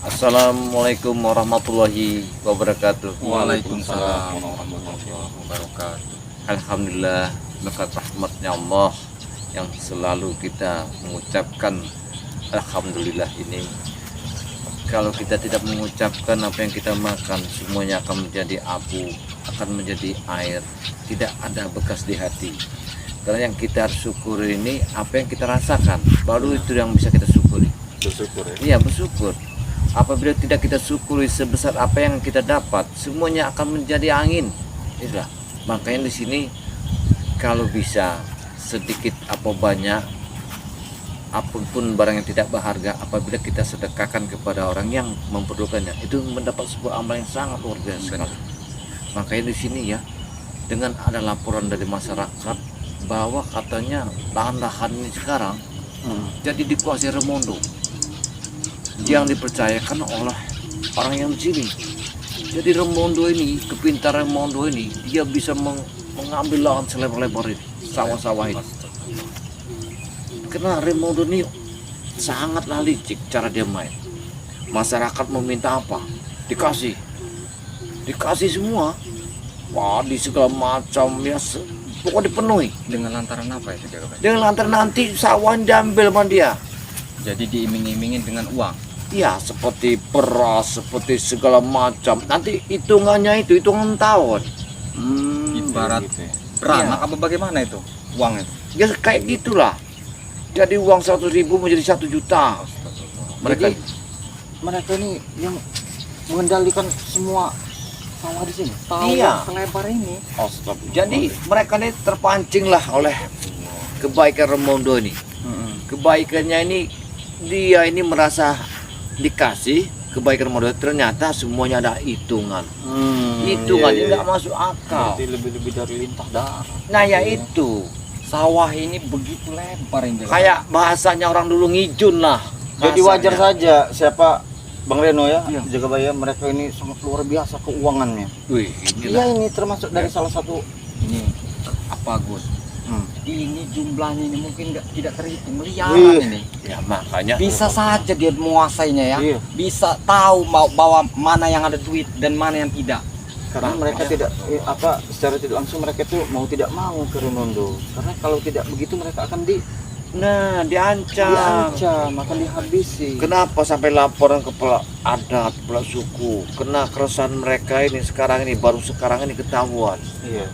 Assalamualaikum warahmatullahi wabarakatuh. Waalaikumsalam warahmatullahi wabarakatuh. Alhamdulillah, berkat rahmatnya Allah yang selalu kita mengucapkan Alhamdulillah ini. Kalau kita tidak mengucapkan, apa yang kita makan semuanya akan menjadi abu, akan menjadi air, tidak ada bekas di hati. Karena yang kita harus syukuri ini apa yang kita rasakan, baru itu yang bisa kita syukuri. Bersyukur ya. Iya, bersyukur. Apabila tidak kita syukuri sebesar apa yang kita dapat, semuanya akan menjadi angin. Itulah. Makanya di sini kalau bisa sedikit apa banyak, apapun barang yang tidak berharga, apabila kita sedekahkan kepada orang yang memerlukannya, itu mendapat sebuah amal yang sangat luar biasa sekali. Makanya di sini ya, dengan ada laporan dari masyarakat bahwa katanya lahan-lahan ini sekarang jadi dikuasai Remondo yang dipercayakan oleh orang yang di sini. Jadi Remondo ini, kepintaran Remondo ini, dia bisa mengambil lahan selebar-lebar ini, sawah-sawah ini. Karena Remondo ini sangatlah licik cara dia main. Masyarakat meminta apa? Dikasih semua. Wah, di segala macam ya, pokoknya dipenuhi. Dengan lantaran apa itu dia? Dengan lantaran nanti sawah diambil sama dia. Jadi diiming-imingin dengan uang. Ya, seperti beras, seperti segala macam. Nanti hitungannya itu hitungan tahun. Ibarat Iya. beranak apa bagaimana itu uang itu? Ya kayak gitulah. Jadi uang 100.000 menjadi 1 juta. Jadi mereka ini yang mengendalikan semua sawah di sini. Iya. Selebar ini. Jadi mereka ini terpancing lah oleh kebaikan Remondo ini. Kebaikannya ini, dia ini merasa dikasih kebaikan Remondo, ternyata semuanya ada hitungan. Hitungannya nggak masuk akal. Berarti lebih-lebih dari lintah darah. Nah ya itu, Sawah ini begitu lebar yang jelas. kayak bahasanya orang dulu ngijun lah. Jadi wajar kasarnya. saja siapa Bang Reno ya, Iya. Jagabaya, mereka ini sangat luar biasa keuangannya. Wih, Iya, inilah. ini termasuk dari salah satu Ini apa Gus? Ini jumlahnya ini mungkin tidak terhitung, Iya. miliaran ini. Ya makanya Bisa saja dia menguasainya ya. Iya. Bisa tahu bahwa mana yang ada duit dan mana yang tidak. karena mereka tidak secara tidak langsung mereka itu mau tidak mau ke Remondo. Karena kalau tidak begitu mereka akan diancam. diancam, akan dihabisi. Kenapa sampai laporan kepala adat, kepala suku? Kena keresahan mereka ini sekarang ini, baru sekarang ini ketahuan. Iya.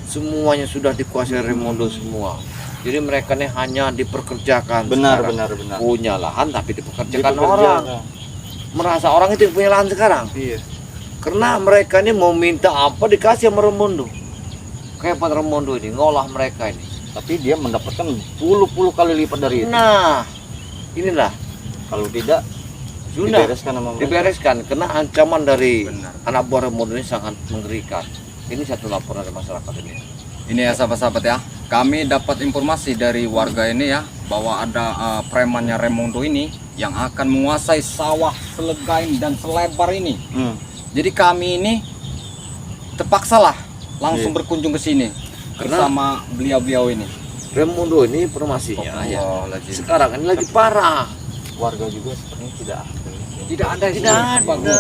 Semuanya sudah dikuasai Remondo semua. Jadi mereka ini hanya diperkerjakan. Benar, sekarang. benar, benar. Punya lahan tapi dipekerjakan Dipekerjakan. orang. Merasa orang itu yang punya lahan sekarang. Iya. Karena mereka ini mau minta apa dikasih sama Remondo. Kayak Pak Remondo ini ngolah mereka ini. Tapi dia mendapatkan puluh-puluh kali lipat dari itu. Nah, inilah Kalau tidak sudah dibereskan sama mereka. dibereskan. Karena ancaman dari Benar. anak buah Remondo ini sangat mengerikan. Ini satu laporan dari masyarakat ini. Ini ya sahabat-sahabat ya, kami dapat informasi dari warga ini ya, bahwa ada premannya Remondo ini yang akan menguasai sawah selegain dan selebar ini. Jadi kami ini terpaksalah langsung berkunjung ke sini bersama beliau-beliau ini. Remondo ini informasinya ya. Astagfirullahaladzim. Sekarang ini lagi parah. Warga juga sepertinya tidak ada. Tidak ada, Tidak ada.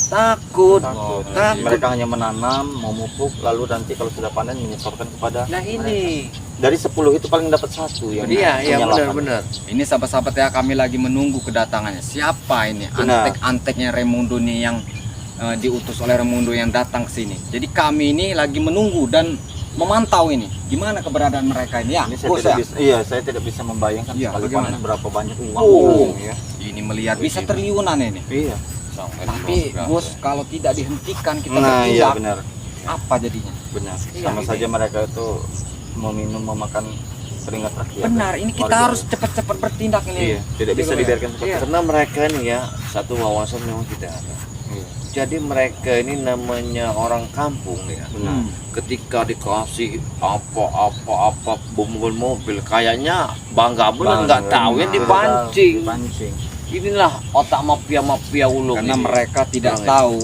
Takut. Takut. Takut. Mereka hanya menanam, memupuk, lalu nanti kalau sudah panen menyetorkan kepada Nah ini. dari 10 itu paling dapat 1 yang Iya, iya punya lahan. benar-benar. Ini sahabat-sahabat ya, kami lagi menunggu kedatangannya. Siapa ini Benar. antek-anteknya Remondo nih yang diutus oleh Remondo yang datang ke sini. Jadi kami ini lagi menunggu dan memantau ini gimana keberadaan mereka ini ya. Ini saya Bos tidak ya. bisa, iya, saya tidak bisa membayangkan Iya, sekali bagaimana? panen berapa banyak uang. Oh. Ya. Ini melihat bisa triliunan ini. Iya. Tapi bos, kalau tidak dihentikan kita Nah, iya bertindak, benar. apa jadinya? Benar. Iya, Sama ini. saja mereka itu meminum memakan keringat rakyat. Benar, ini kita Warga. harus cepat-cepat bertindak ini. Iya, tidak bisa Iya. dibiarkan seperti Iya. itu. Karena mereka ini ya satu wawasan memang tidak ada. Iya. Jadi mereka ini namanya orang kampung ya. Benar. Ketika dikasih apa mobil kayaknya bangga bener nggak tahu yang dipancing. Dipancing. Inilah otak mafia Karena ulung ini. mereka tidak Orang tahu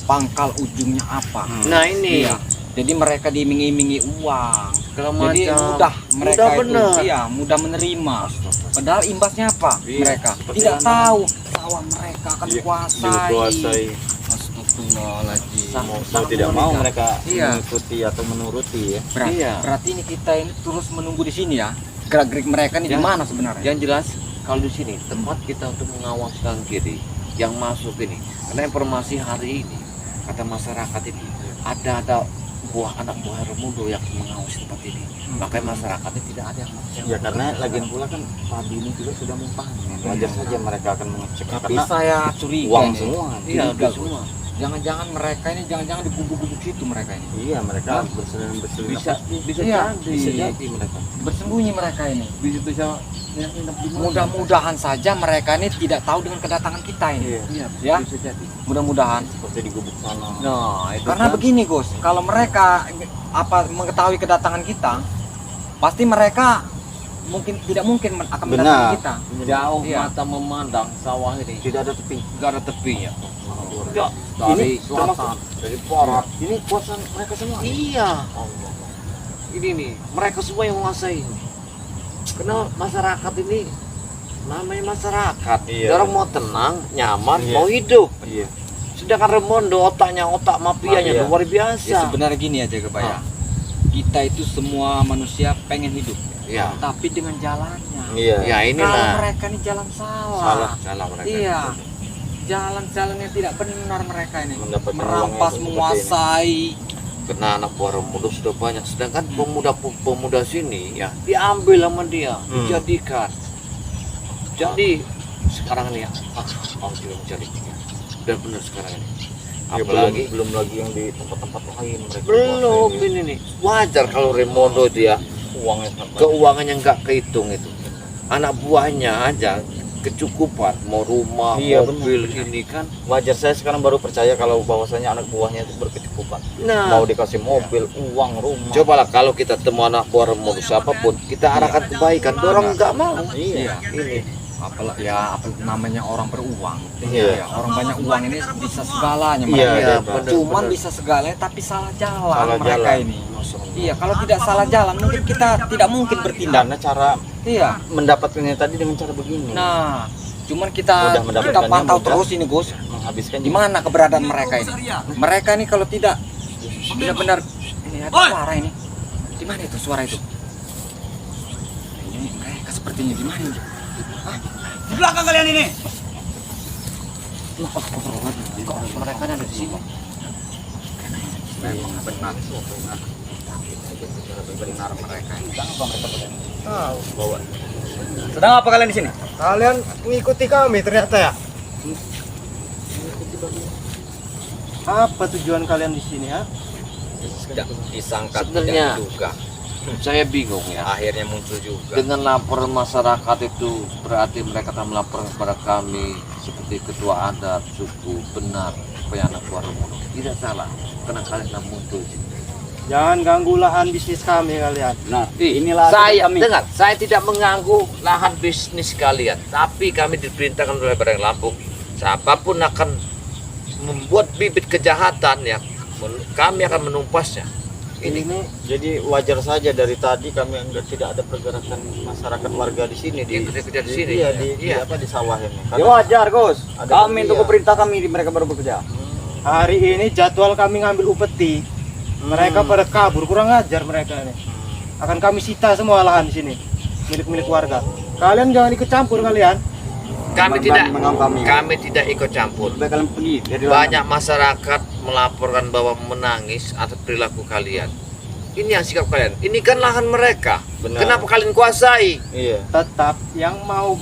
pangkal ujungnya apa. Nah ini Iya. Jadi mereka diiming-imingi uang. segala Jadi macam. mudah mereka Mudah itu, bener. iya, mudah menerima. Padahal imbasnya apa? Iya, Mereka seperti tidak anak. tahu sawah mereka akan Iya, dikuasai. dikuasai. Astagfirullahaladzim. Mau tidak mau mereka Iya. mengikuti atau menuruti ya. Iya. Berarti ini kita ini terus menunggu di sini ya. Gerak-gerik mereka ini Ya. di mana sebenarnya? Yang jelas kalau di sini tempat kita untuk mengawas kanan kiri yang masuk ini. Karena informasi hari ini kata masyarakat ini ada anak buah Raimundo yang mengawasi tempat ini. Makanya masyarakatnya tidak ada yang Ya karena lagian pula kan padi ini juga sudah mau panen. Wajar saja mereka akan mengecek Tapi karena saya curiga uang ini. semua. Iya, Curiga, udah semua. Jangan-jangan mereka ini jangan-jangan di gubuk-gubuk situ mereka ini. Iya mereka Hah? berselingan Bisa Iya, bisa jadi mereka. Bersembunyi mereka ini. bisa yang nginep di mana. Mudah-mudahan saja mereka ini tidak tahu dengan kedatangan kita ini. Iya. Iya, Ya. bisa jadi. Mudah-mudahan. Seperti di gubuk sana. Nah, itu Karena kan. begini Gus, kalau mereka mengetahui kedatangan kita, pasti mereka tidak mungkin akan Benar. mendatangi kita. Jauh Iya. mata memandang sawah ini Tidak ada tepi. nggak ada tepinya. Ya, Dari ini selatan, termasuk- dari barat. Ini kuasa mereka semua. Iya. Ini nih, mereka semua yang menguasai. Karena masyarakat ini namanya masyarakat. Iya. Orang mau tenang, nyaman, Iya. mau hidup. Iya. Sedangkan Raimundo otak mafianya Mafia. luar biasa. Ya sebenarnya gini aja Kebaya. Kita itu semua manusia pengen hidup, Ya. tapi dengan jalannya. Iya. Ya Kalau inilah. mereka ini jalan salah. Salah mereka. Iya. Jalan-jalan yang tidak benar mereka ini. Mendapatkan Merampas, uangnya seperti menguasai. Karena anak buah Raimundo sudah banyak. Sedangkan pemuda sini ya diambil sama dia, dijadikan. Jadi sekarang ini tidak mencari. Udah benar sekarang ini. Ya, Apalagi belum lagi yang di tempat-tempat lain mereka. belum kuasai. ini nih. Wajar kalau Raimundo dia Uangnya sampai. keuangannya nggak kehitung itu. Anak buahnya aja kecukupan, mau rumah, Iya, mobil ini kan. Wajar saya sekarang baru percaya kalau bahwasanya anak buahnya itu berkecukupan. Nah, Mau dikasih mobil, uang, rumah. cobalah kalau kita temu anak buah Raimundo siapapun, kita arahkan kebaikan. Dorong nggak mau. Iya. Ini. Apalagi ya apa namanya orang beruang. Iya. Ya, orang banyak uang ini bisa segalanya Iya, mereka. iya, benar, Cuman benar. bisa segalanya tapi salah jalan Salah mereka jalan. ini. Iya, kalau tidak salah jalan mungkin kita tidak mungkin bertindak. Karena cara Iya. mendapatkannya tadi dengan cara begini. Nah, cuman kita Mudah mendapatkannya, pantau mudah. terus ini Gus. Menghabiskan Di mana keberadaan mereka ini? Mereka ini kalau tidak benar-benar ini ada suara ini. Di mana itu suara itu? Ini mereka sepertinya di mana ini? Di belakang kalian ini. Kok mereka ada di sini? Memang benar. Benar mereka ini. Sedang apa kalian di sini? Kalian mengikuti kami ternyata ya? Apa tujuan kalian di sini ya? Tidak disangka, Sebenarnya- tidak diduga. Saya bingung ya. Akhirnya muncul juga. Dengan laporan masyarakat itu berarti mereka akan melaporkan kepada kami seperti ketua adat, suku, benar, supaya anak buah Raimundo. Tidak salah, karena kalian telah muncul di sini. Jangan ganggu lahan bisnis kami kalian. Nah, Inilah saya dengar, saya tidak mengganggu lahan bisnis kalian, tapi kami diperintahkan oleh Badan Lampung, siapapun akan membuat bibit kejahatan ya, kami akan menumpasnya. ini jadi wajar saja dari tadi kami tidak ada pergerakan masyarakat warga di sini Yang kerja di sini. Iya, di Iya. apa di sawah ini. ya wajar, Gus. Ada Kami iya. untuk perintah kami mereka baru bekerja. Hari ini jadwal kami ngambil upeti. Mereka pada kabur, kurang ajar mereka ini. Akan kami sita semua lahan di sini, milik-milik warga. Kalian jangan ikut campur kalian. Kami tidak, kami. kami tidak ikut campur. Lebih kalian pergi dari Banyak masyarakat melaporkan bahwa menangis atas perilaku kalian. Ini yang sikap kalian. Ini kan lahan mereka. Benar. Kenapa kalian kuasai? Iya. Tetap yang mau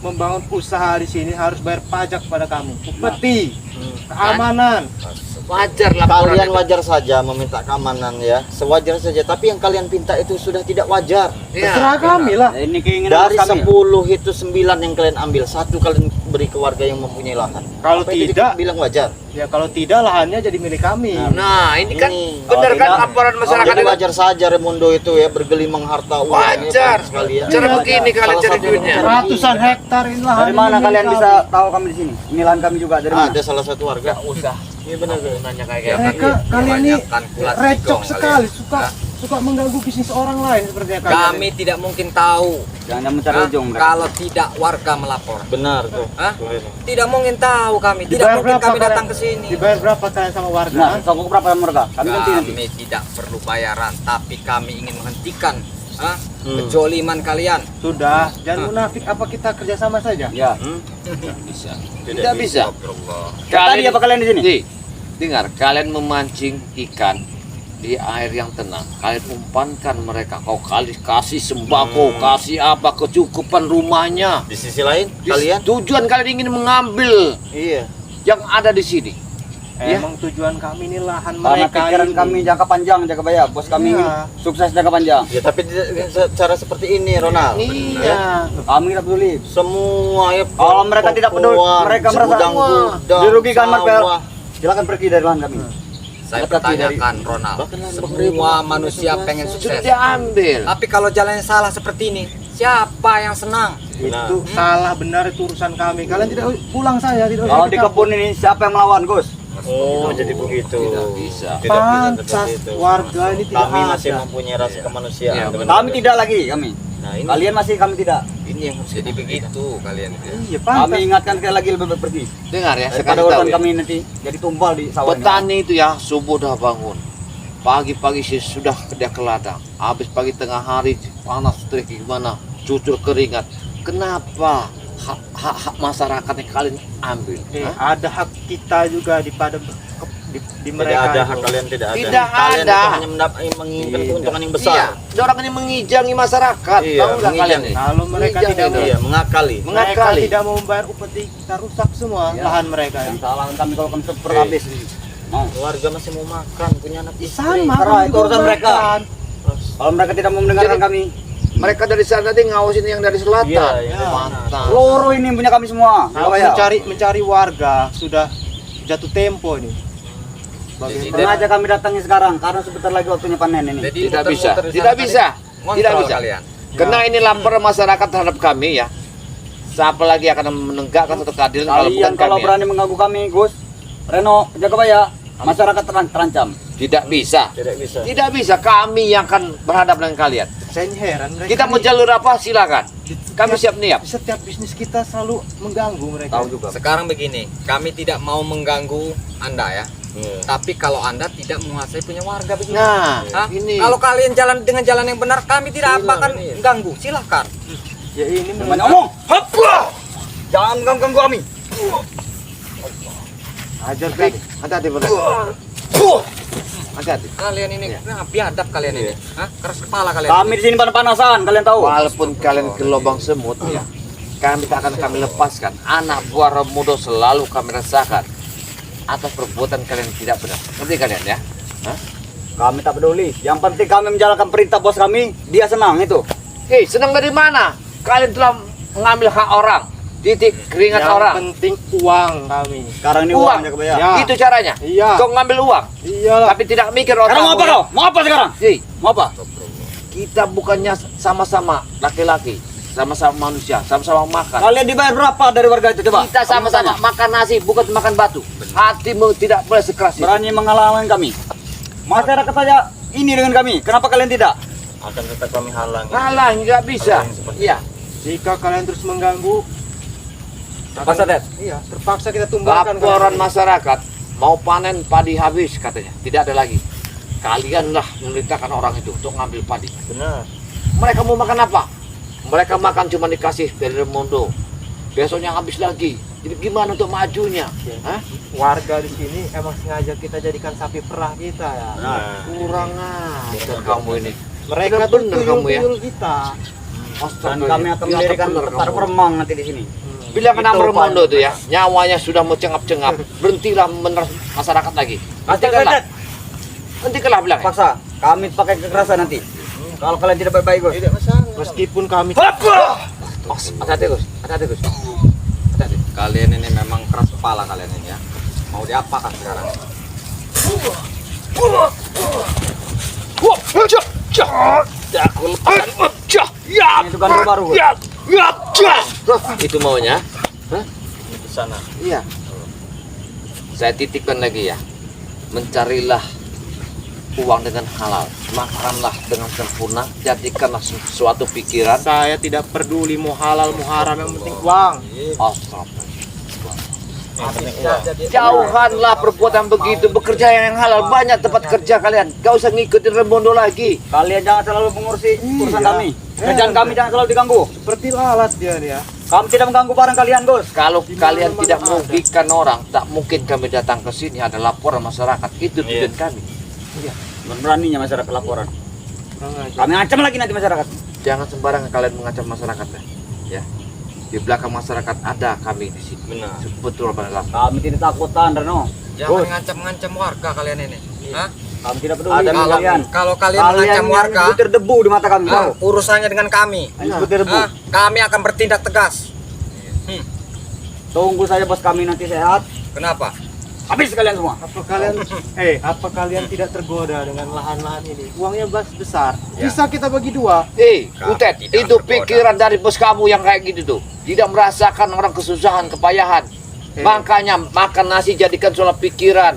membangun usaha di sini harus bayar pajak pada kami. Upeti, keamanan. Wajar laporan Kalian itu. wajar saja meminta keamanan ya, sewajar saja. Tapi yang kalian pinta itu sudah tidak wajar. Iya, Terserah kami lah. Ini keinginan Dari kami. 10 itu 9 yang kalian ambil, satu kalian beri ke warga yang mempunyai lahan. Kalau Apa itu tidak, bilang wajar. ya kalau tidak lahannya jadi milik kami. Nah, ini kan Ini. benar Oh, kan tidak. laporan masyarakat Jadi itu? wajar saja Raimundo itu ya bergelimang harta uang. Wajar. Sekalian. Cara begini kalian Salah cari satu duitnya. cara Ratusan hektar ini lahan Dari ini mana milik kalian kami. bisa tahu kami di sini? Ini lahan kami juga dari mana? Ada salah satu warga. Usah. Iya benar. Nanya kayak Mereka kalian ini Kebanyakan kulat recok sigong sekali, kalian. suka mengganggu bisnis orang lain sepertinya kalian. Kami tidak mungkin tahu Jangan mencari Hah? ujung mereka. kalau tidak warga melapor. Benar tuh. Hah? Tidak mungkin tahu kami. Tidak Dibayar mungkin berapa kami kalian? datang ke sini. Dibayar berapa kalian sama warga? Nah, songkok berapa mereka? Kami ganti nanti. Kami tidak perlu bayaran, tapi kami ingin menghentikan kejoliman kalian. Sudah, jangan munafik. Apa kita kerjasama saja? Ya. bisa. Tidak bisa. Tadi apa kalian di sini? Nih, dengar, kalian memancing ikan di air yang tenang. Kalian umpankan mereka. Kau kasih sembako, kasih apa kecukupan rumahnya. Di sisi lain kalian? Tujuan kalian ingin mengambil Iya. yang ada di sini. Ya. Emang tujuan kami ini lahan Karena mereka pikiran ini. kami jangka panjang, jaga bayar. Bos kami ingin Iya. sukses jangka panjang. Ya tapi secara seperti ini Ronald. Iya. Kami tidak peduli. Semua ya. Kalau mereka tidak peduli, mereka merasa gudang, dirugikan mereka. sawah. Silakan pergi dari lahan kami. Saya Hati-hati pertanyakan Ronald, Bahkan lahan semua manusia pengen Sudah sukses. diambil. Tapi kalau jalannya salah seperti ini, siapa yang senang? Itu salah benar itu urusan kami. Kalian tidak pulang saya, tidak Kalau usah di ikut kebun ini siapa yang melawan, Gus? Oh, jadi begitu. Tidak bisa. Tidak bisa Pantas seperti itu. warga ini tidak Kami masih ada. mempunyai rasa kemanusiaan. Iya, benar. Kami tidak lagi, kami. Nah, ini Kalian masih, kami tidak. ini yang harus Jadi begitu kalian itu. Iya, Kami pantas. ingatkan sekali lagi lebih baik pergi. Dengar ya, Daripada sekarang tahu urusan ya. kami nanti jadi tumbal di sawah. ini. Petani itu ya subuh dah bangun. Pagi-pagi sih sudah dia ke ladang. Habis pagi tengah hari panas terik gimana, cucur keringat. Kenapa hak masyarakat yang kalian ambil? Hah? Ada hak kita juga di pada di tidak mereka ada itu. hak kalian tidak ada. Tidak Kalian ada. itu hanya menginginkan keuntungan yang besar. Iya, ada orang ini mengijangi masyarakat. Iya, Tahu nggak kalian ini? Kalau mereka Mengijangi tidak itu. Iya, mengakali. mereka Mengakali. tidak mau membayar upeti, kita rusak semua lahan mereka. Yang salah kami kalau kami super habis. Mau. Keluarga masih mau makan, punya anak istri. Sama, Karena kami itu juga urusan mereka. makan. Kalau mereka tidak mau mendengarkan Jadi- kami, Mereka dari sana tadi ngawasin yang dari selatan. Iya, iya. Mantap. loro ini punya kami semua. Kalau Kalau ya, mencari warga sudah jatuh tempo ini. Jadi sengaja kami datangi sekarang karena sebentar lagi waktunya panen ini. Jadi Tidak muter-muter bisa, di sana tidak tadi. bisa, Ngontrol tidak bisa. kalian. Karena ini laporan masyarakat terhadap kami ya. Siapa lagi akan menegakkan satu keadilan kalau Kalian bukan kalau kami? Ya? berani mengganggu kami, Gus, Reno, jaga bayar. Masyarakat terancam. Tidak bisa. Tidak bisa. Tidak bisa, kami yang akan berhadapan dengan kalian. Saya ini heran mereka. Kita mau ini jalur apa silakan. Kami siap niap. di setiap bisnis kita selalu mengganggu mereka. Tahu juga. Sekarang begini, kami tidak mau mengganggu Anda ya. Iya. Tapi kalau Anda tidak menguasai punya warga begini. Nah, Hah? ini. Kalau kalian jalan dengan jalan yang benar, kami tidak akan ganggu. Silahkan. Ya ini Banyak ngomong. Jangan ganggu kami. Ajar Pik. Hati-hati benar. Hati-hati. Kalian ini biadab kalian ini. Hah? Keras kepala kalian. Kami di sini panas-panasan, kalian tahu. Walaupun kalian ke lubang semut ya, kami tak akan kami lepaskan. Anak buah Remudo selalu kami rasakan atas perbuatan kalian tidak benar. Ngerti kalian ya? Hah? Kami tak peduli. Yang penting kami menjalankan perintah bos kami. Dia senang itu. Hei, senang dari mana? Kalian telah mengambil hak orang, titik keringat yang orang. penting uang kami. Sekarang ini Uang. uang jaga bayar. Ya. Itu caranya. Iya. Kau ngambil uang, Iyalah. tapi tidak mikir otakmu. Sekarang mau apa ya. kau? Mau apa sekarang? Hei, Mau apa? kita bukannya sama-sama laki-laki, sama-sama manusia, sama-sama makan. Kalian dibayar berapa dari warga itu coba? Kita sama-sama makan nasi, bukan makan batu. Hatimu tidak boleh sekeras itu. Berani menghalangi kami. Masyarakat saja ini dengan kami. Kenapa kalian tidak? Akan tetap kami halangi. Kalah, nggak bisa. Hal yang seperti Iya. Jika kalian terus mengganggu, Terpaksa, Dad. iya, terpaksa kita tumbangkan. Laporan kalian. masyarakat mau panen padi habis katanya, tidak ada lagi. Kalianlah memerintahkan orang itu untuk ngambil padi. Benar. Mereka mau makan apa? Mereka makan cuma dikasih dari Remondo. Besoknya habis lagi. Jadi gimana untuk majunya? Hah? Warga di sini emang sengaja kita jadikan sapi perah kita ya. Nah, Kurang ajar kamu ini. Mereka Benar tuh benar kamu ya. tuyul kita. Dan kami akan Iya, mendirikan benar tempat kamu. remang nanti di sini. Bila kena Itu, Remondo Pak. itu ya, nyawanya sudah mau cengap-cengap. Berhentilah meneras masyarakat lagi. Hentikanlah. Hentikanlah bilang. Paksa. Kami pakai kekerasan nanti. Kalau kalian tidak baik-baik, Gus. tidak masalah. Meskipun kami Hati-hati Gus, hati-hati Gus. Hati-hati. Kalian ini memang keras kepala kalian ini ya. Mau diapakan sekarang? Ini tukang baru, Gus. Itu maunya? Di sana. Iya. Saya titipkan lagi ya. Mencarilah uang dengan halal, makanlah dengan sempurna, jadikanlah suatu pikiran. Saya tidak peduli mau halal mau haram, yang penting uang. Oh, jauhanlah perbuatan begitu, bekerja yang halal, banyak tempat kerja kalian. Gak usah ngikutin Remondo lagi. Kalian jangan selalu mengurusi urusan kami. Kerjaan kami jangan selalu diganggu. Seperti lalat dia nih ya. Kami tidak mengganggu barang kalian, Bos. Kalau kalian tidak merugikan orang, tak mungkin kami datang ke sini. Ada laporan masyarakat, itu tujuan kami. Beraninya masyarakat laporan. Kami ancam lagi nanti masyarakat. Jangan sembarangan kalian mengancam masyarakat ya. Di belakang masyarakat ada kami di sini. Benar. Betul benar. Kami tidak takutan, Reno. Jangan ngancam-ngancam warga kalian ini. Hah? Kami tidak peduli Ada dengan kalian. Kalau kalian mengancam warga, butir debu di mata kami, tahu? urusannya dengan kami. Butir debu. Hah? Kami akan bertindak tegas. Tunggu saja bos kami nanti sehat. Kenapa? Habis kalian semua. Apa kalian tidak tergoda dengan lahan-lahan ini? Uangnya besar. Bisa kita bagi dua. Butet, itu pikiran dari bos kamu yang kayak gitu tuh. Tidak merasakan orang kesusahan, kepayahan. Makanya makan nasi jadikan soal pikiran.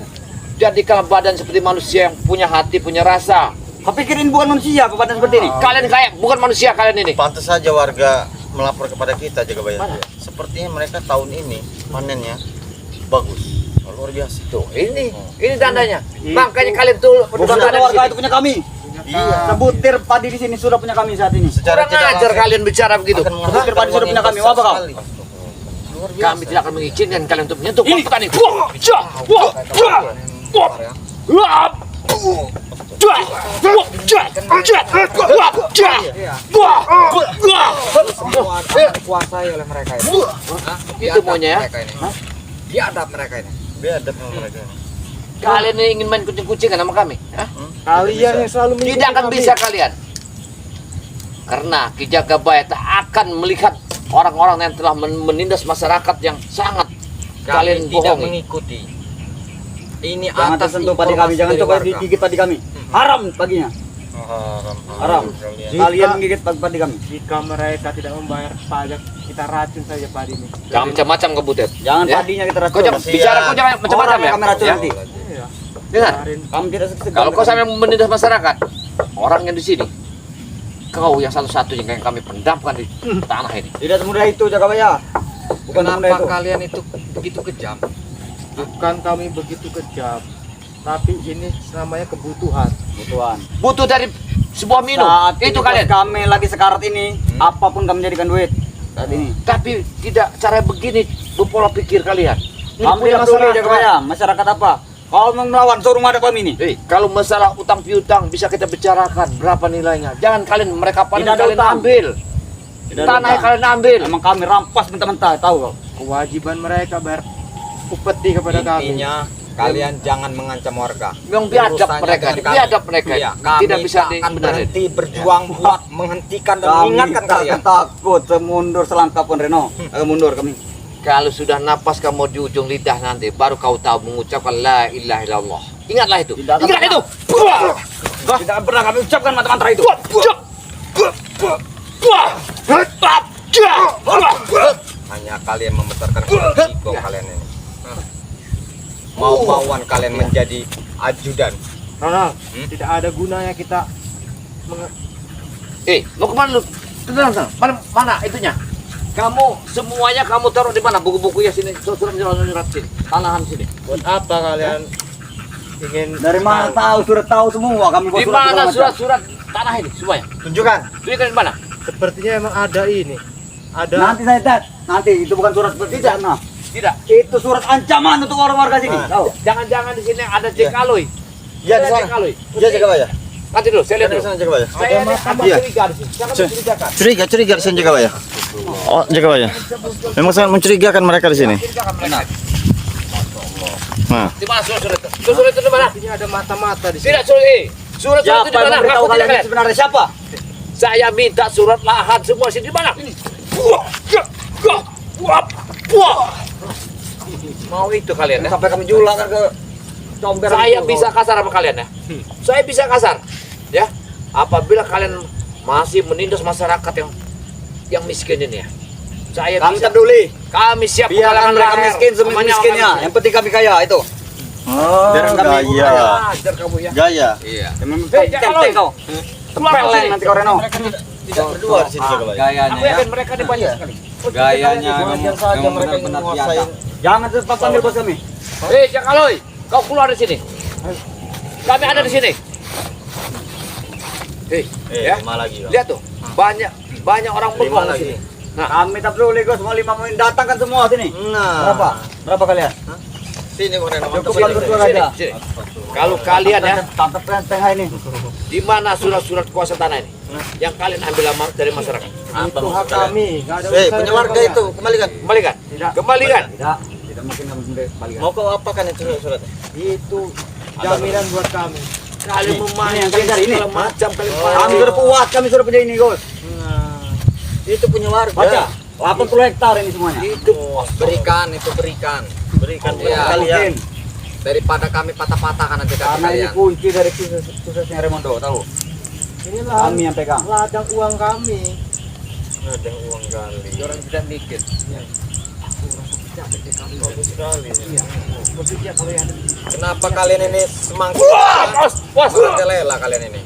Jadikan badan seperti manusia yang punya hati, punya rasa. Kau pikirin bukan manusia, apa badan seperti ini? Kalian kayak bukan manusia kalian ini. Pantas saja warga melapor kepada kita, Jaga Bayar. Sepertinya mereka tahun ini panennya bagus. Luar biasa. Tuh, ini tandanya. Makanya kalian tuh Bukan ada di warga sini. itu punya kami. Iya. Sebutir padi di sini sudah punya kami saat ini. Secara Kurang ajar kalian bicara begitu. Sebutir padi sudah punya kami. Apa kau? Kami tidak akan mengizinkan kalian untuk menyentuh uang petani. Wah, jah, wah, jah, wah, wah, jah, wah, jah, jah, wah, jah, wah, wah. Semua dikuasai oleh mereka ini. Hah? Itu maunya ya? Mereka ini. Biadab mereka ini. Biadab mereka. Kalian ini ingin main kucing-kucingan sama kami? Hah? Kalian yang selalu Tidak akan bisa kalian. Karena Ki Jagabaya tak akan melihat orang-orang yang telah menindas masyarakat yang sangat kalian Kami tidak bohongi. mengikuti. Ini Jangan atas tersentuh padi kami. Jangan informasi coba dari warga. digigit padi kami. Haram paginya. Haram. Kalian menggigit padi kami. Jika mereka tidak membayar pajak, kita racun saja padi ini. Jangan macam-macam kau Butet. Jangan Ya? padinya kita Kau racun. jangan bicara, kau jangan macam-macam Orang ya. yang kami racun Ya? nanti. Dengar. Kami tidak segan. Kalau kau sampai menindas masyarakat, orang yang di sini, kau yang satu-satunya yang kami pendamkan di tanah ini. Tidak semudah itu Jagabaya. Bukan semudah Kenapa itu. kalian itu begitu kejam? Bukan kami begitu kejam, tapi ini namanya kebutuhan. Tuhan. Butuh dari sebuah minum. Saat Itu ini kalian. kami lagi sekarat ini, apapun kami jadikan duit saat ini. Tapi tidak cara begini pola pikir kalian. Ini Kami punya tidak peduli masyarakat. Jagabaya. Masyarakat apa? Kalau mau melawan suruh ngadep kami ini. Kalau masalah utang piutang bisa kita bicarakan berapa nilainya. Jangan kalian mereka panen Tidak ada kalian utang. ambil. Tidak ada Tanah utang. kalian ambil. Emang kami rampas mentah-mentah, tahu kau? Kewajiban mereka bayar upeti kepada kami. Intinya kalian jangan mengancam warga. Yang biadab Urusannya mereka, dengan kami. biadab mereka. Iya, kami Tidak bisa akan dibenarin. berhenti berjuang buat menghentikan dan Kami mengingatkan tak kalian. takut semundur selangkah pun Reno. Agak mundur kami. Kalau sudah napas kamu di ujung lidah nanti, baru kau tahu mengucapkan la ilaha illallah. Ingatlah itu. Tidak akan Ingat pernah. itu. Tidak pernah kami ucapkan mantra itu. Hanya kalian membesarkan ego kalian ini. Mau-mauan kalian menjadi ajudan. Ronald, tidak ada gunanya kita Mau kemana lu? Tenang, tenang. Mana itunya? Kamu semuanya kamu taruh di mana? Buku-bukunya sini, surat sini, tanahan sini. buat apa kalian ingin Dari mana tahu? Sudah tahu semua kami buat Di mana segala macam. surat-surat tanah ini semuanya? Tunjukkan. Tunjukkan di mana? Sepertinya emang ada ini. Ada Nanti saya tet. Nanti itu bukan surat seperti itu. Nah, Tidak. itu surat ancaman untuk orang warga sini. Tahu? Jangan-jangan di sini ada Cek Aloy. Ya, di Ada sana. Cek Aloy. Ya, Jaga Bayar. Nanti dulu, saya lihat Di dulu. sana Jaga Bayar. Saya ada tambah Iya. curiga di sini. Jangan mencurigakan. Curiga di sana Jaga Bayar. Oh, Jaga Bayar. Memang sangat mencurigakan mereka di sini. Mencurigakan mereka. Nah, Di mana surat-surat itu? Surat itu di mana? Artinya ada mata-mata di sini. Tidak surat surat Siapa itu di yang mana? memberitahu Ngaku kalian tidak ini sebenarnya siapa? Saya minta surat lahan semua sini di mana? Mau itu kalian ya? Sampai kami julak kan ke comber. Saya bisa kasar sama kalian ya. Saya bisa kasar. Ya. Apabila kalian masih menindas masyarakat yang miskin ini ya. Saya Kami bisa, tak peduli. kami siap Biar menghalangan mereka leher. miskin Namanya semiskinnya. orang Yang penting kami kaya itu. Oh, gaya. Ajar kamu ya. Gaya. Iya. Emang Hei, kau. tempeleng nanti kau Reno. Tidak berdua di sini Jaga Bayi. Gayanya Aku ya. yakin mereka ini banyak sekali. Gayanya Wajar saja memang mereka ingin benar-benar menguasai. biasa. Jangan cepat panggil bos kami. Hei, Jakaloi, kau keluar dari sini. Kami ada di sini. Hei, ya. 5 lagi. Bang. Lihat tuh, banyak orang 5 bengong di lagi. sini. Kami tak peduli Gus, mau 5 menit datangkan semua sini. Nah. Berapa kalian? Sini kok Reno. Cukup Sini. kalian berdua Sini, aja. sini. Kalau kalian ya, Tantep renteng ini. di mana surat-surat kuasa tanah ini? Yang kalian ambil lama dari masyarakat. Itu hak kami. Nggak ada Hei, urusan punya dengan warga kalian. itu, kembalikan. Kembalikan. Kembalikan. Tidak mungkin kami sendiri balikan. Mau kau apakan itu suratnya? Itu jaminan buat kami. Kalian Ini memancing yang kalian cari ini. segala macam kalian Kami pancing. sudah puas, kami sudah punya ini Gus. Itu punya warga. Baca, 80 hektar ini semuanya. Itu Berikan itu berikan. Berikan Iya. kepada kalian. Mungkin. Daripada kami patah-patahkan nanti kaki Karena ini kalian. kunci dari suksesnya Remondo, tahu? Ini lah Kami yang pegang. ladang uang kami. Ada uang kali. orang tidak mikir. Bagus sekali. Kenapa kalian ini semangkuk? Bos. Lela kalian ini.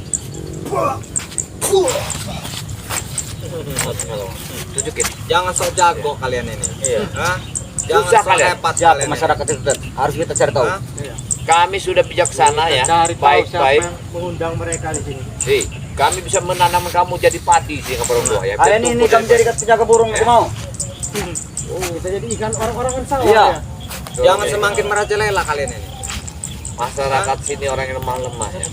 Tunjukin. Jangan sok jago kalian ini. Iya. Hah? Jangan Susah sok kalian. hebat Siapa kalian. masyarakat itu harus kita cari tahu. Hah? Kami sudah bijaksana ya. Cari tahu siapa Baik-baik. yang mengundang mereka di sini. Hei, kami bisa menanam kamu jadi padi sih kamu berdua ya. Kalian ini Bertumbuh kami dari- jadikan penjaga burung itu mau. Oh, kita jadi ikan orang-orang kan sawah Iya. ya. Jangan semakin merajalela kalian ini. Masyarakat sini orang yang lemah-lemah ya.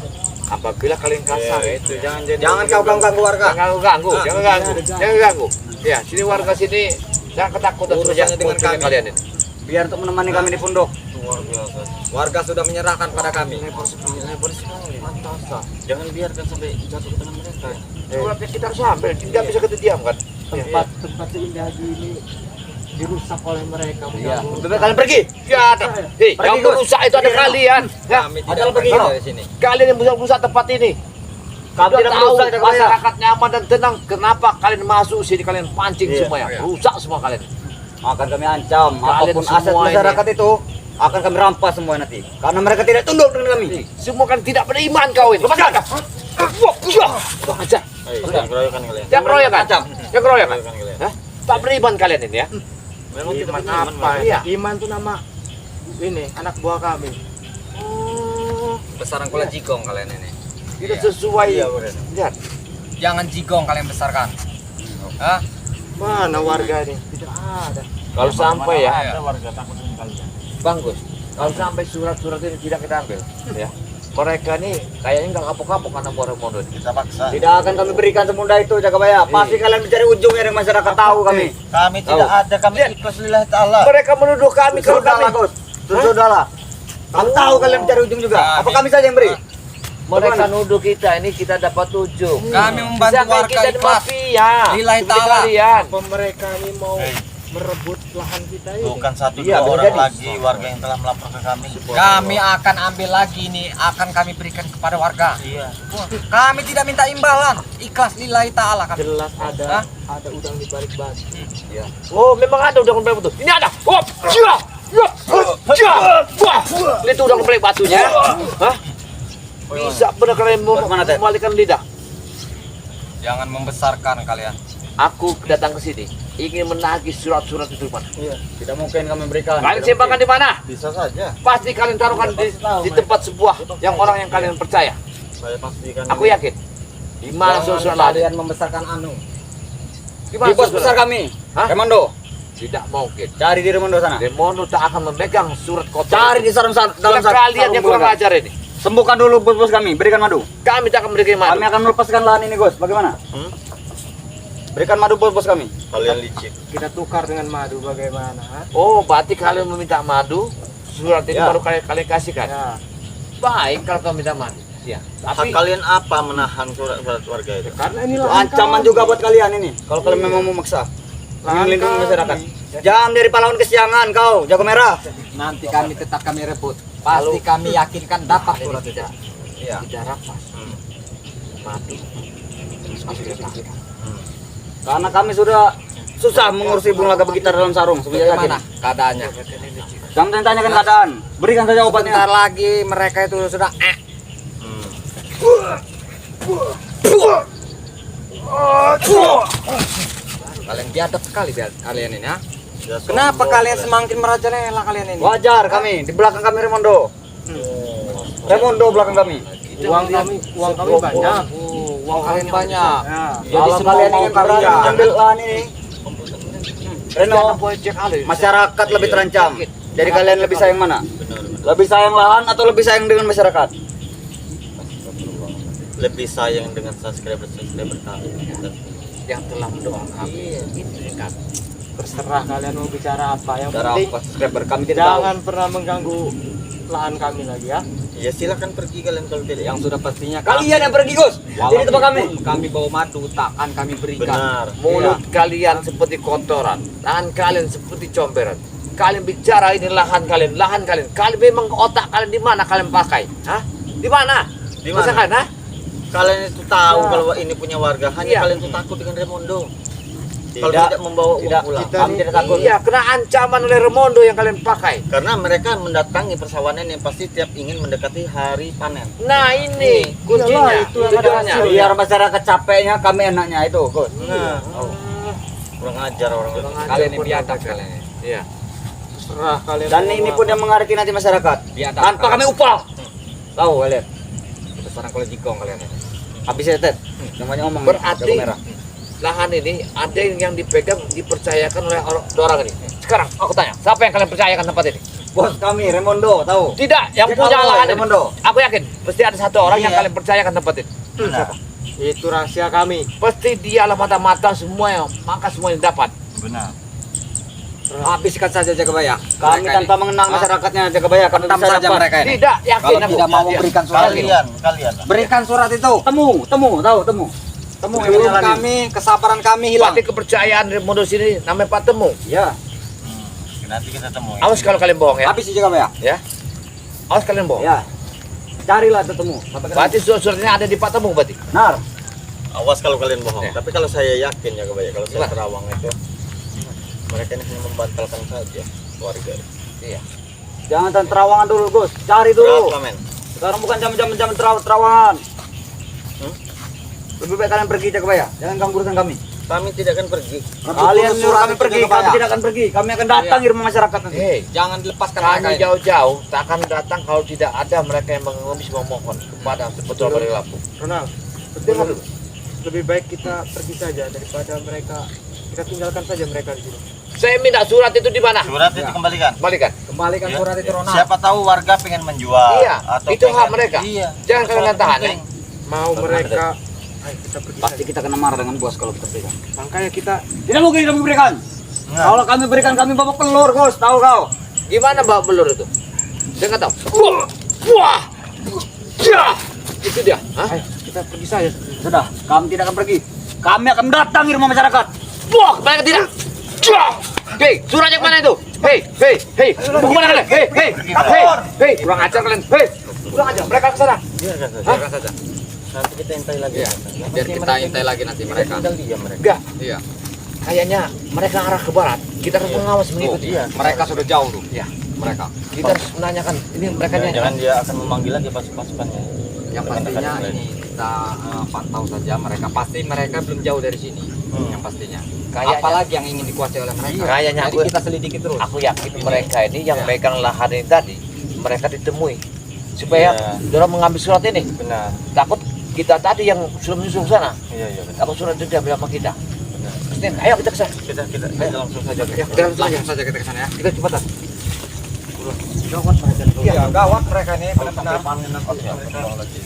Apabila kalian kasar Iya, itu jangan jadi. Jangan kau ganggu warga. jangan ganggu, jangan ganggu, jangan ganggu. Ya, sini warga sini jangan ketakutan Urusannya terus dengan kami. kalian ini. Biar untuk menemani kami di pondok. Luar biasa. Warga sudah menyerahkan pada kami. Lebar sekali. Jangan biarkan sampai jatuh ke tangan mereka. Suratnya kita harus ambil, tidak bisa kita diamkan. Tempat seindah ini dirusak oleh mereka. Iya. mengganggu. Lebih baik kalian pergi. Ya ada. Hei, Pergi, yang Gus. merusak itu ada kalian. Ya, Kami Ada tidak pergi. pergi dari sini. kalian yang merusak tempat ini. Kami Sudah tidak tahu merusak, Jaga Bayi. masyarakat nyaman dan tenang. Kenapa kalian masuk sini kalian pancing Iya, semua ya? iya. Rusak semua kalian. Akan kami ancam Kalian apapun aset semua masyarakat itu akan kami rampas semua nanti. Karena mereka tidak tunduk dengan kami. Semua kan tidak beriman kau ini. Lepaskan. Wah, aja. Ayo, jangan keroyokan kalian. Yang keroyokan. Yang keroyokan. Keroyokan kalian. Hah? Tak beriman kalian ini ya. Memang kita Iman punya iman, apa? Mas. Iya. Iman itu nama ini anak buah kami. Besaran kula jigong kalian ini. Tidak sesuai. Iya, Bren. Lihat. Jangan jigong kalian besarkan. Hah? Mana warga ini? Tidak ada. Kalau sampai ya, Ada warga takut dengan kalian. bagus. Kalau sampai surat-surat ini tidak kita ambil, ya. Mereka nih kayaknya nggak kapok-kapok karena orang mondo ini. Kita paksa. Tidak akan kami berikan semudah itu, Jaga Baya. Pasti kalian mencari ujungnya dengan masyarakat tahu kami. Kami tidak ada, kami ikhlas lillahi ta'ala. Mereka menuduh kami kalau Sudahlah, kami Gus. Sudahlah. Kami tahu kalian mencari ujung juga. Apa kami saja yang beri? mereka nuduh kita ini kita dapat ujung. Kami membantu Sedangkan warga kita di ikhlas. mafia. Lillahi Seperti ta'ala. kalian. Apa mereka ini mau merebut lahan kita ini? Bukan satu Iya, dua boleh orang jadi. lagi warga yang telah melapor ke kami. Kami akan ambil lagi ini, akan kami berikan kepada warga. Iya. Kami tidak minta imbalan, ikhlas lillahi ta'ala kami. Jelas Hah? ada udang di balik batu. Oh, memang ada udang balik batu. Ini ada. Hop. Cia. Ya. Cia. Wah. Itu udang balik batunya. Hah? Bisa benar kalian Bagaimana, Ted? memalikan lidah. Jangan membesarkan kalian. Aku datang ke sini ingin menagih surat-surat itu mana. Iya. Tidak mungkin kami berikan. Kalian Tidak simpankan di mana? Bisa saja. Pasti kalian taruhkan di tempat sebuah yang orang yang kalian percaya. Saya pastikan. Aku yakin. Di mana Jangan surat lain? kalian membesarkan anu. Di Di mana bos surat besar lain? kami. Hah? Remondo. Tidak mungkin. Cari di Remondo sana. Demono tak akan memegang surat kotor. Cari di dalam Sudah kalian yang kurang belakang. ajar ini. Sembuhkan dulu bos-bos kami. Berikan madu. Kami tak akan memberikan madu. Kami akan melepaskan lahan ini, Gus. Bagaimana? Berikan madu bos-bos kami. Kalian licik. Kita tukar dengan madu bagaimana? Ha? Oh, berarti kalian meminta madu. Surat ini Ya. baru kalian kasihkan. Ya. Baik kalau kau minta madu. Ya. Hak Tapi kalian apa menahan surat-surat warga itu? Karena ini Itu lahan ancaman kami. juga buat kalian ini. Kalau kalian memang mau maksa. Lahan Melindungi kami. masyarakat. Jangan dari pahlawan kesiangan kau, jago merah. Nanti kami tetap kami rebut. Pasti kami yakinkan dapat surat itu. Iya. tidak rapas. Madu. Terus masuk ke tangan. Karena kami sudah susah mengurusi bunga laga begitar dalam sarung. Sebenarnya Bagaimana keadaannya? Jangan tanyakan keadaan. Berikan saja obatnya. Bentar lagi mereka itu sudah Kalian biadab sekali kalian ini ya. Kenapa kalian semakin merajalela kalian ini? Wajar kami, di belakang kami Remondo. Remondo belakang kami. Uang kami banyak. Uang kalian banyak. Ya. Jadi kalian ingin berani ambil lahan ini, Reno, masyarakat lebih terancam. Jadi kalian lebih sayang mana? Lebih sayang lahan atau lebih sayang dengan masyarakat? Lebih sayang dengan subscriber kami yang telah mendoakan kami. Terserah kalian mau bicara apa. Yang Darah penting subscriber kami tidak tahu. jangan pernah mengganggu lahan kami lagi ya. Ya silakan pergi kalian kalau tidak. Yang sudah pastinya Kalian yang pergi Gus. Jadi tempat kami. Kami bawa madu takkan kami berikan. Benar. Mulut kalian seperti kotoran, tangan kalian seperti comberan. Kalian bicara ini lahan kalian. Kalian memang otak kalian di mana kalian pakai? Hah? Di mana? Di mana? Misalkan, hah? Kalian itu tahu Ya. kalau ini punya warga, hanya Iya. kalian itu takut dengan Remondo. Kalau tidak membawa uang Tidak. pulang. Kami tidak takut. Iya, kena ancaman oleh Remondo yang kalian pakai. Karena mereka mendatangi persawahan yang pasti tiap ingin mendekati hari panen. Nah ini kuncinya, Iyalah, itu yang ada tujuannya. hasil. Biar masyarakat capeknya, kami enaknya itu, Gus. Nah, kurang ajar orang itu. Kalian ini biadab kalian. Iya. Terserah kalian. Dan mau ini apa. pun yang mengerti nanti masyarakat. Biadab. Tanpa kami upah. Tahu kalian? Besaran kalau jikong kalian ini. Habis ya, Ted. Namanya ngomong. Berarti jago merah. lahan ini ada yang dipegang dipercayakan oleh orang ini. Sekarang aku tanya, siapa yang kalian percayakan tempat ini? Bos kami Remondo, tahu? Tidak, yang Dia punya tahu, lahan ini. Remondo. Aku yakin pasti ada satu orang yang Iya. kalian percayakan tempat ini. Benar. Itu rahasia kami. Pasti dialah mata-mata semua yang maka semua yang dapat. Benar. Habiskan saja Jagabaya. Kami Mereka tanpa mengenal masyarakatnya Jagabaya, kami Hentam bisa saja dapat. mereka ini. Tidak, yakin Kalau aku. tidak mau Iya. memberikan surat ini. Kalian. Berikan surat itu. Temu, tahu, temu. Temu yang Sebelum menyalani. kami, kesabaran kami hilang. Berarti kepercayaan Remondo sini namanya Pak Temu. Ya, Nanti kita temui. Awas kalau kalian bohong ya. habis Jagabaya. Ya. Awas kalian bohong. Ya. Carilah ketemu. Berarti surat-suratnya ada di Pak Temu berarti. Nar. Awas kalau kalian bohong. Ya. Tapi kalau saya yakin ya kebanyakan kalau saya Gimana? terawang itu mereka ini hanya membantalkan saja warga. Iya. Jangan terawangan dulu, Gus. Cari dulu. Berapa men? Sekarang bukan jam terawangan. Lebih baik kalian pergi Jagabaya. Jangan ganggu urusan kami. Kami tidak akan pergi. Kalian suruh kami pergi, kami Jagabaya. tidak akan pergi. Kami akan datang di rumah masyarakat nanti. Hei, Jangan dilepaskan mereka kami ini. jauh-jauh tak akan datang kalau tidak ada mereka yang mengemis memohon kepada betul dari Lampung. Ronald, Dengar dulu. lebih baik kita pergi saja daripada mereka. Kita tinggalkan saja mereka di sini. Saya minta surat itu di mana? Surat itu kembalikan. Kembalikan. Kembalikan Ya. surat itu Ronald. Siapa tahu warga pengen menjual Iya, atau itu hak pengen- mereka. Iya. Jangan kalian tahan ya. penting. Mau mereka, ayo kita pergi Pasti saja. kita kena marah dengan bos kalau kita berikan. Makanya kita Tidak mungkin kami berikan. Nah. Kalau kami berikan, kami babak pelur, Gus. Tahu kau? Gimana bawa belur itu? Saya nggak tahu. Wah, ya, itu dia. Hah? ayo kita pergi saja. Sudah, kami tidak akan pergi. Kami akan datang di rumah masyarakat. Wah, mereka tidak. Hei, suratnya mana itu? Hei, mau kemana kalian? Hei, kurang ajar kalian. Hei, kurang ajar. Mereka ke sana. Biarkan saja. Biarkan saja. Nanti kita intai lagi. Iya. Biar kita intai lagi nanti mereka. Tinggal diam mereka. Enggak, Iya. kayaknya mereka arah ke barat. Kita harus mengawas mengikuti. Iya. Mereka sudah jauh tuh. Iya. Mereka. Kita harus menanyakan ini mereka nih. Jangan dia akan memanggil lagi pasukannya. Yang pastinya ini kita pantau saja mereka. Pasti mereka belum jauh dari sini. Yang pastinya. Kayaknya- Apalagi yang ingin dikuasai oleh mereka. Kayaknya Jadi aku- kita selidiki terus. Aku yakin mereka ini yang Iya. pegang lahan ini tadi, mereka ditemui supaya Iya. dorong mengambil surat ini. Benar. Takut kita tadi yang sudah menyusul sana. Iya, iya benar. Takut surat itu diambil sama kita. Pasti- Ayo kita kesana. Kita langsung saja. Ya, kita langsung aja. Langsung saja kita ke sana ya. Kita cepatan. Iya, gawat mereka ini benar-benar. Sampai panen nanti.